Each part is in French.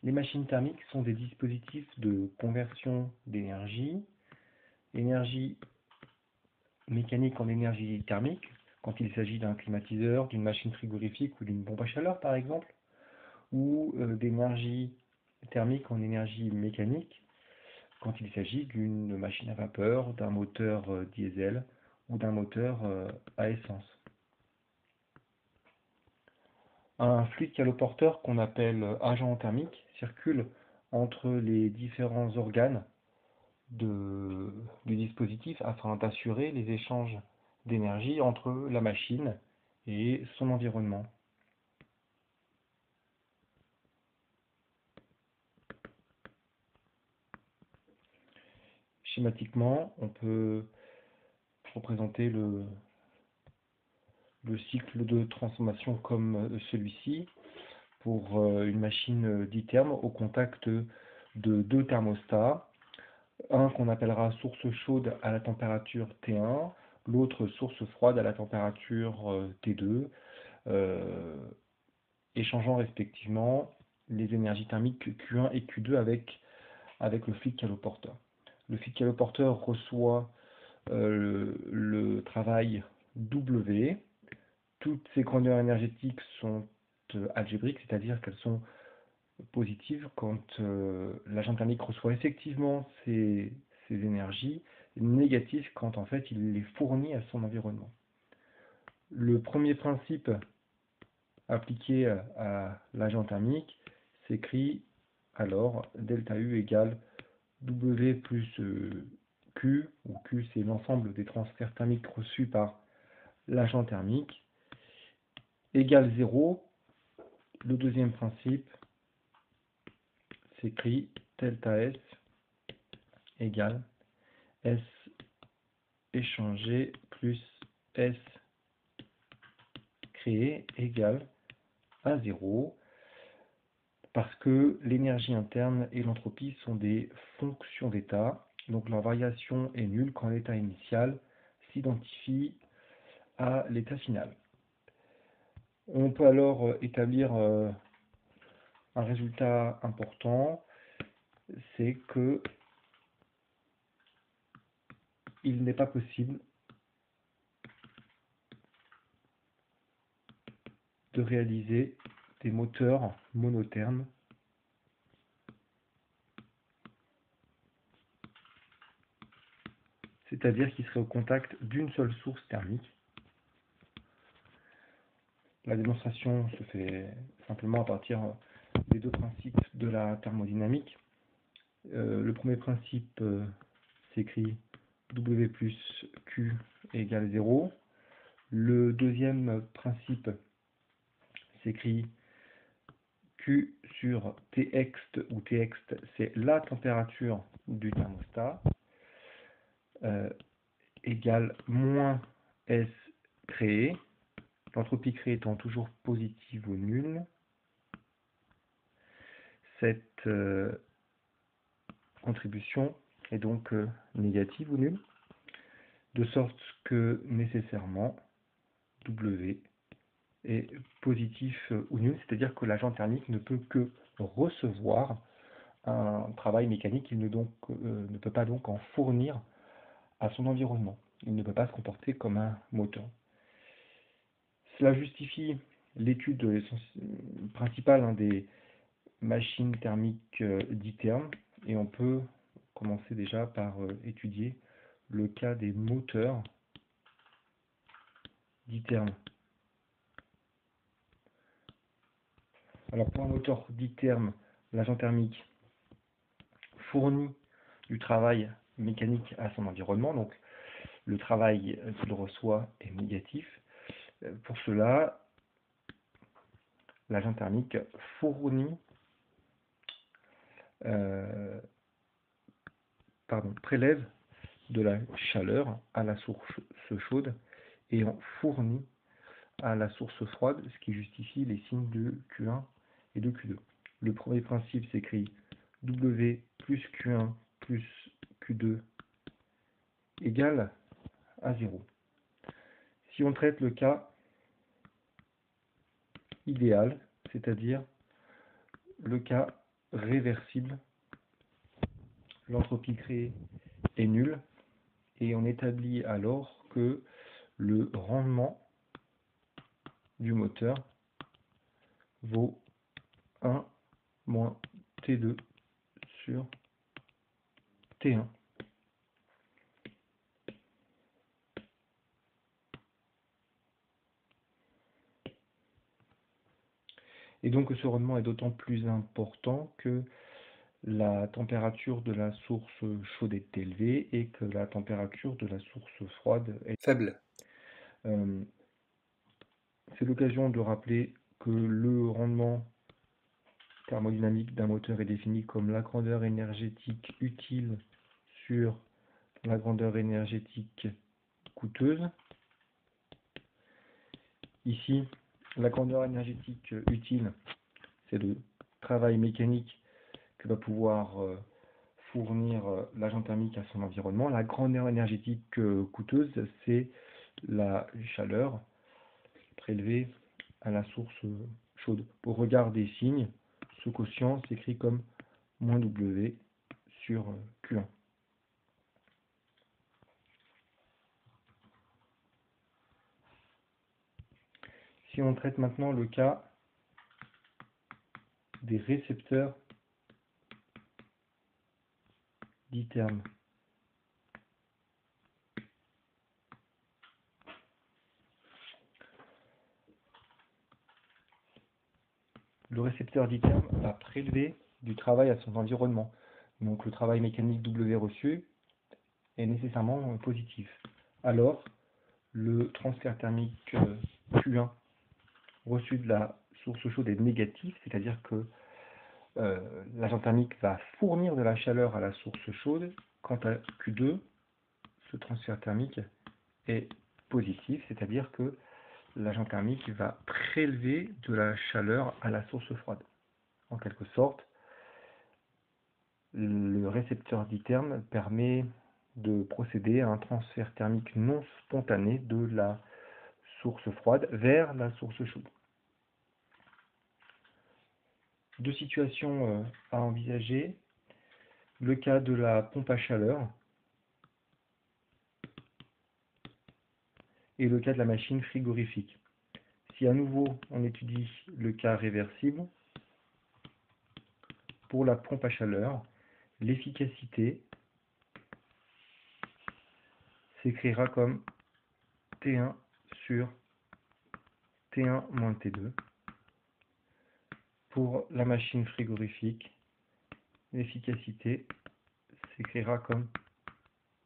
Les machines thermiques sont des dispositifs de conversion d'énergie, énergie mécanique en énergie thermique, quand il s'agit d'un climatiseur, d'une machine frigorifique ou d'une pompe à chaleur par exemple, ou d'énergie thermique en énergie mécanique, quand il s'agit d'une machine à vapeur, d'un moteur diesel ou d'un moteur à essence. Un fluide caloporteur qu'on appelle agent thermique circule entre les différents organes du dispositif afin d'assurer les échanges d'énergie entre la machine et son environnement. Schématiquement, on peut représenter le cycle de transformation comme celui-ci pour une machine ditherme au contact de deux thermostats, un qu'on appellera source chaude à la température T1, l'autre source froide à la température T2, échangeant respectivement les énergies thermiques Q1 et Q2 avec le fluide caloporteur. Le fluide caloporteur reçoit le travail W. Toutes ces grandeurs énergétiques sont algébriques, c'est-à-dire qu'elles sont positives quand l'agent thermique reçoit effectivement ces énergies, et négatives quand en fait il les fournit à son environnement. Le premier principe appliqué à l'agent thermique s'écrit alors delta U égale W plus Q, où Q c'est l'ensemble des transferts thermiques reçus par l'agent thermique, égale 0. Le deuxième principe s'écrit delta S égale S échangé plus S créé égale à 0, parce que l'énergie interne et l'entropie sont des fonctions d'état, donc leur variation est nulle quand l'état initial s'identifie à l'état final. On peut alors établir un résultat important, c'est que il n'est pas possible de réaliser des moteurs monothermes c'est-à-dire qui seraient au contact d'une seule source thermique. La démonstration se fait simplement à partir des deux principes de la thermodynamique. Le premier principe s'écrit W plus Q égale 0. Le deuxième principe s'écrit Q sur Txt, où Txt c'est la température du thermostat, égale moins S créé, l'entropie créée étant toujours positive ou nulle. Cette contribution est donc négative ou nulle, de sorte que nécessairement W est positif ou nul, c'est-à-dire que l'agent thermique ne peut que recevoir un travail mécanique, il ne peut pas donc en fournir à son environnement. Il ne peut pas se comporter comme un moteur. Cela justifie l'étude principale des machines thermiques dithermes, et on peut commencer déjà par étudier le cas des moteurs dithermes. Alors pour un moteur ditherme, l'agent thermique fournit du travail mécanique à son environnement, donc le travail qu'il reçoit est négatif. Pour cela, l'agent thermique prélève de la chaleur à la source chaude et en fournit à la source froide, ce qui justifie les signes de Q1 et de Q2. Le premier principe s'écrit W plus Q1 plus Q2 égale à 0. Si on traite le cas idéal, c'est-à-dire le cas réversible, l'entropie créée est nulle, et on établit alors que le rendement du moteur vaut 1 moins T2 sur T1. Et donc ce rendement est d'autant plus important que la température de la source chaude est élevée et que la température de la source froide est faible. C'est l'occasion de rappeler que le rendement thermodynamique d'un moteur est défini comme la grandeur énergétique utile sur la grandeur énergétique coûteuse. Ici, la grandeur énergétique utile, c'est le travail mécanique que va pouvoir fournir l'agent thermique à son environnement. La grandeur énergétique coûteuse, c'est la chaleur prélevée à la source chaude. Au regard des signes, ce quotient s'écrit comme moins W sur Q1. Si on traite maintenant le cas des récepteurs d'itermes. Le récepteur d'itermes va prélever du travail à son environnement. Donc le travail mécanique W reçu est nécessairement positif. Alors, le transfert thermique Q1 reçu de la source chaude est négatif, c'est-à-dire que l'agent thermique va fournir de la chaleur à la source chaude. Quant à Q2, ce transfert thermique est positif, c'est-à-dire que l'agent thermique va prélever de la chaleur à la source froide. En quelque sorte, le récepteur d'itermes permet de procéder à un transfert thermique non spontané de la source froide vers la source chaude. Deux situations à envisager. Le cas de la pompe à chaleur et le cas de la machine frigorifique. Si à nouveau on étudie le cas réversible, pour la pompe à chaleur, l'efficacité s'écrira comme T1 sur T1 moins T2. Pour la machine frigorifique, l'efficacité s'écrira comme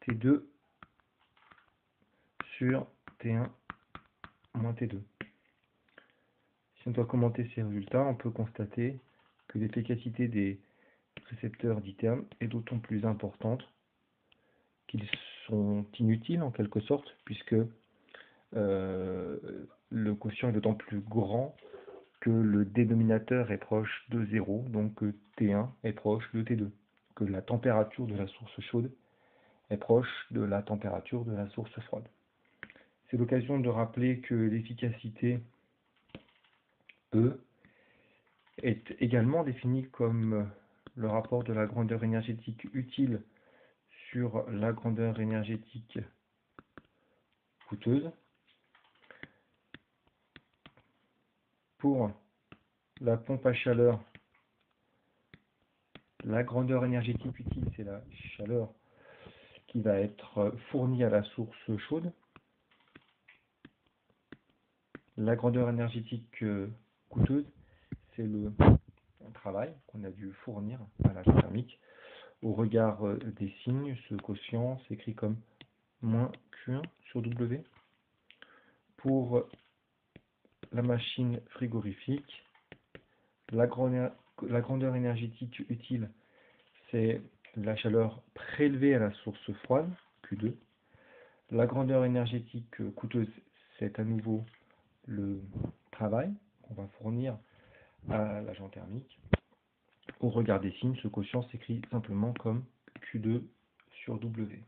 T2 sur T1 moins T2. Si on doit commenter ces résultats, on peut constater que l'efficacité des récepteurs d'itermes est d'autant plus importante qu'ils sont inutiles en quelque sorte, puisque le quotient est d'autant plus grand que le dénominateur est proche de 0, donc T1 est proche de T2, que la température de la source chaude est proche de la température de la source froide. C'est l'occasion de rappeler que l'efficacité E est également définie comme le rapport de la grandeur énergétique utile sur la grandeur énergétique coûteuse. Pour la pompe à chaleur, la grandeur énergétique utile, c'est la chaleur qui va être fournie à la source chaude. La grandeur énergétique coûteuse, c'est le travail qu'on a dû fournir à l'agent thermique. Au regard des signes, ce quotient s'écrit comme moins Q1 sur W. Pour la machine frigorifique, la grandeur énergétique utile, c'est la chaleur prélevée à la source froide, Q2. La grandeur énergétique coûteuse, c'est à nouveau le travail qu'on va fournir à l'agent thermique. Au regard des signes, ce quotient s'écrit simplement comme Q2 sur W.